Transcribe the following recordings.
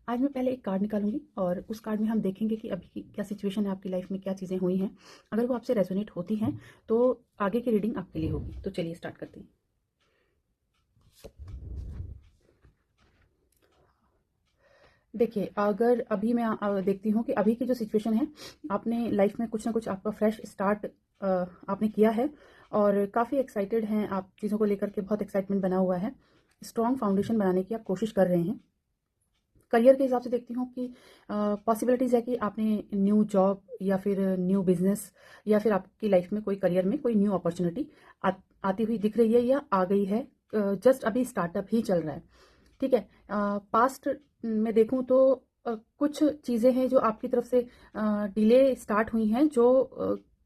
आज मैं पहले एक कार्ड निकालूंगी और उस कार्ड में हम देखेंगे कि अभी क्या सिचुएशन है आपकी लाइफ में, क्या चीज़ें हुई हैं। अगर वो आपसे रेजोनेट होती हैं तो आगे की रीडिंग आपके लिए होगी। तो चलिए स्टार्ट करते हैं। देखिए, अगर अभी मैं देखती हूँ कि अभी की जो सिचुएशन है, आपने लाइफ में कुछ ना कुछ आपका फ्रेश स्टार्ट आपने किया है और काफ़ी एक्साइटेड हैं आप चीज़ों को लेकर के। बहुत एक्साइटमेंट बना हुआ है, स्ट्रॉन्ग फाउंडेशन बनाने की आप कोशिश कर रहे हैं। करियर के हिसाब से देखती हूँ कि पॉसिबिलिटीज़ है कि आपने न्यू जॉब या फिर न्यू बिजनेस या फिर आपकी लाइफ में कोई करियर में कोई न्यू अपॉर्चुनिटी आती हुई दिख रही है या आ गई है। जस्ट अभी स्टार्टअप ही चल रहा है, ठीक है। पास्ट में देखूं तो कुछ चीज़ें हैं जो आपकी तरफ से डिले स्टार्ट हुई हैं, जो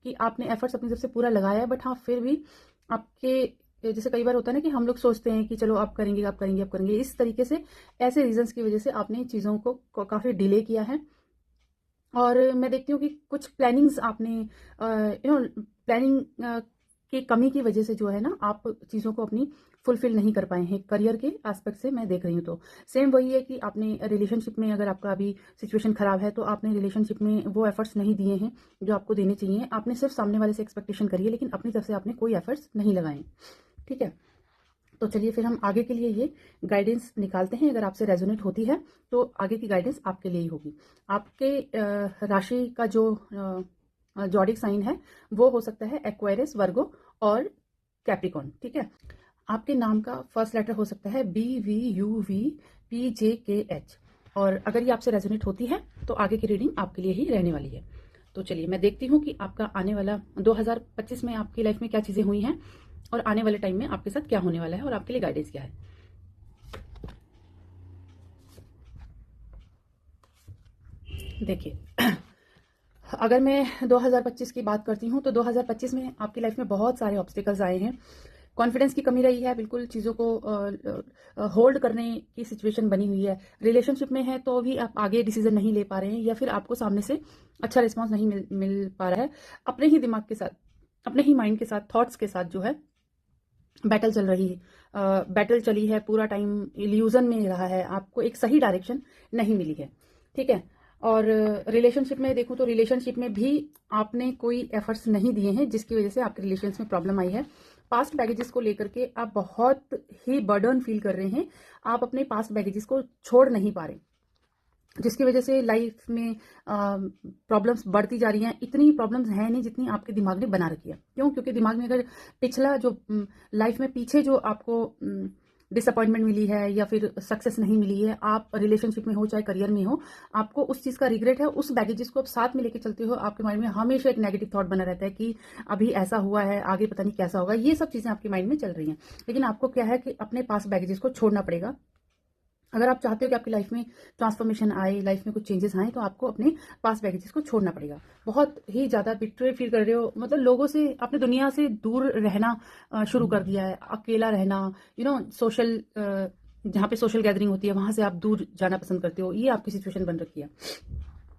कि आपने एफर्ट्स अपनी तरफ से पूरा लगाया है, बट हाँ फिर भी आपके जैसे कई बार होता है ना कि हम लोग सोचते हैं कि चलो आप करेंगे आप करेंगे आप करेंगे, इस तरीके से ऐसे रीजंस की वजह से आपने चीज़ों को काफ़ी डिले किया है। और मैं देखती हूँ कि कुछ प्लानिंग्स आपने प्लानिंग की कमी की वजह से जो है ना, आप चीज़ों को अपनी फुलफिल नहीं कर पाए हैं। करियर के एस्पेक्ट से मैं देख रही हूँ तो सेम वही है कि आपने रिलेशनशिप में, अगर आपका अभी सिचुएशन खराब है तो आपने रिलेशनशिप में वो एफर्ट्स नहीं दिए हैं जो आपको देने चाहिए। आपने सिर्फ सामने वाले से एक्सपेक्टेशन करी है, लेकिन अपनी तरफ से आपने कोई एफर्ट्स नहीं लगाए, ठीक है। तो चलिए फिर हम आगे के लिए ये गाइडेंस निकालते हैं। अगर आपसे रेजोनेट होती है तो आगे की गाइडेंस आपके लिए ही होगी। आपके राशि का जो जॉडिक साइन है वो हो सकता है एक्वेरियस, वर्गो और कैप्रिकॉन, ठीक है। आपके नाम का फर्स्ट लेटर हो सकता है BVUVPJKH। और अगर ये आपसे रेजोनेट होती है तो आगे की रीडिंग आपके लिए ही रहने वाली है। तो चलिए मैं देखती हूँ कि आपका आने वाला 2025 में आपकी लाइफ में क्या चीज़ें हुई हैं और आने वाले टाइम में आपके साथ क्या होने वाला है और आपके लिए गाइडेंस क्या है। देखिए, अगर मैं 2025 की बात करती हूँ तो 2025 में आपकी लाइफ में बहुत सारे ऑब्स्टिकल्स आए हैं। कॉन्फिडेंस की कमी रही है, बिल्कुल चीज़ों को होल्ड करने की सिचुएशन बनी हुई है। रिलेशनशिप में है तो भी आप आगे डिसीजन नहीं ले पा रहे हैं या फिर आपको सामने से अच्छा रिस्पॉन्स नहीं मिल पा रहा है। अपने ही दिमाग के साथ, अपने ही माइंड के साथ, थॉट्स के साथ जो है बैटल चल रही है, बैटल चली है, पूरा टाइम इल्यूजन में रहा है, आपको एक सही डायरेक्शन नहीं मिली है, ठीक है। और रिलेशनशिप में देखूं तो रिलेशनशिप में भी आपने कोई एफर्ट्स नहीं दिए हैं, जिसकी वजह से आपके रिलेशन में प्रॉब्लम आई है। पास्ट बैगेजेस को लेकर के आप बहुत ही बर्डन फील कर रहे हैं, आप अपने पास्ट बैगेजेस को छोड़ नहीं पा रहे, जिसकी वजह से लाइफ में प्रॉब्लम्स बढ़ती जा रही हैं। इतनी प्रॉब्लम्स हैं नहीं जितनी आपके दिमाग ने बना रखी है। क्यों? क्योंकि दिमाग में अगर पिछला जो लाइफ में पीछे जो आपको डिसअपॉइंटमेंट मिली है या फिर सक्सेस नहीं मिली है, आप रिलेशनशिप में हो चाहे करियर में हो, आपको उस चीज़ का रिग्रेट है, उस बैगेजेस को आप साथ में लेके चलते हो। आपके माइंड में हमेशा एक नेगेटिव थॉट बना रहता है कि अभी ऐसा हुआ है, आगे पता नहीं कैसा होगा। ये सब चीज़ें आपके माइंड में चल रही हैं, लेकिन आपको क्या है कि अपने पास बैगेजेस को छोड़ना पड़ेगा। अगर आप चाहते हो कि आपकी लाइफ में ट्रांसफॉर्मेशन आए, लाइफ में कुछ चेंजेस आए, तो आपको अपने पास बैगेजेस को छोड़ना पड़ेगा। बहुत ही ज़्यादा बिट्रे फील कर रहे हो, मतलब लोगों से, अपने दुनिया से दूर रहना शुरू कर दिया है, अकेला रहना, सोशल, जहाँ पे सोशल गैदरिंग होती है वहाँ से आप दूर जाना पसंद करते हो। ये आपकी सिचुएशन बन रखी है।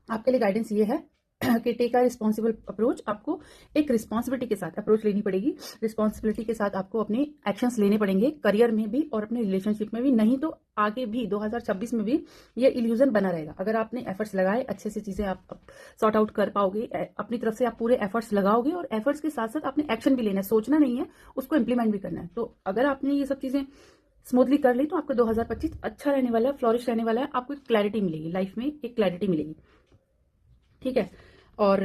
आपके लिए गाइडेंस ये है कि टेक अ रिस्पॉन्सिबल अप्रोच। आपको एक रिस्पॉन्सिबिलिटी के साथ अप्रोच लेनी पड़ेगी, रिस्पॉन्सिबिलिटी के साथ आपको अपने एक्शंस लेने पड़ेंगे, करियर में भी और अपने रिलेशनशिप में भी। नहीं तो आगे भी 2026 में भी ये इल्यूजन बना रहेगा। अगर आपने एफर्ट्स लगाए, अच्छे से चीज़ें आप सॉर्ट आउट कर पाओगे, अपनी तरफ से आप पूरे एफर्ट्स लगाओगे और एफर्ट्स के साथ साथ आपने एक्शन भी लेना है, सोचना नहीं है, उसको इंप्लीमेंट भी करना है। तो अगर आपने ये सब चीज़ें स्मूथली कर ली तो आपका 2025 अच्छा रहने वाला है, फ्लॉरिश रहने वाला है। आपको एक क्लैरिटी मिलेगी, लाइफ में एक क्लैरिटी मिलेगी, ठीक है। और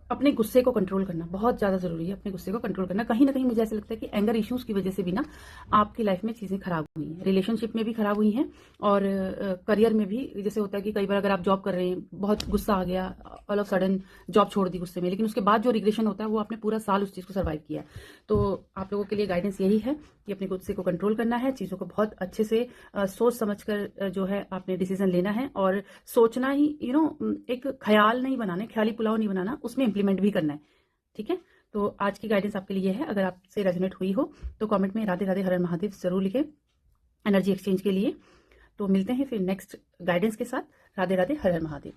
अपने गुस्से को कंट्रोल करना बहुत ज़्यादा ज़रूरी है। अपने गुस्से को कंट्रोल करना, कहीं ना कहीं मुझे ऐसा लगता है कि एंगर इश्यूज़ की वजह से भी ना आपकी लाइफ में चीज़ें खराब हुई हैं, रिलेशनशिप में भी खराब हुई हैं और करियर में भी। जैसे होता है कि कई बार अगर आप जॉब कर रहे हैं, बहुत गुस्सा आ गया, ऑल ऑफ सडन जॉब छोड़ दी गुस्से में, लेकिन उसके बाद जो रिग्रेशन होता है वो आपने पूरा साल उस चीज़ को सर्वाइव किया है। तो आप लोगों के लिए गाइडेंस यही है कि अपने गुस्से को कंट्रोल करना है, चीज़ों को बहुत अच्छे से सोच समझ कर जो है आपने डिसीजन लेना है और सोचना ही, एक ख्याल नहीं बनाना है, ख्याली पुलाव नहीं बनाना, उसमें इंप्लीमेंट भी करना है, ठीक है। तो आज की गाइडेंस आपके लिए है। अगर आपसे रेजोनेट हुई हो तो कमेंट में राधे राधे हर हर महादेव जरूर लिखें एनर्जी एक्सचेंज के लिए। तो मिलते हैं फिर नेक्स्ट गाइडेंस के साथ। राधे राधे हर हर महादेव।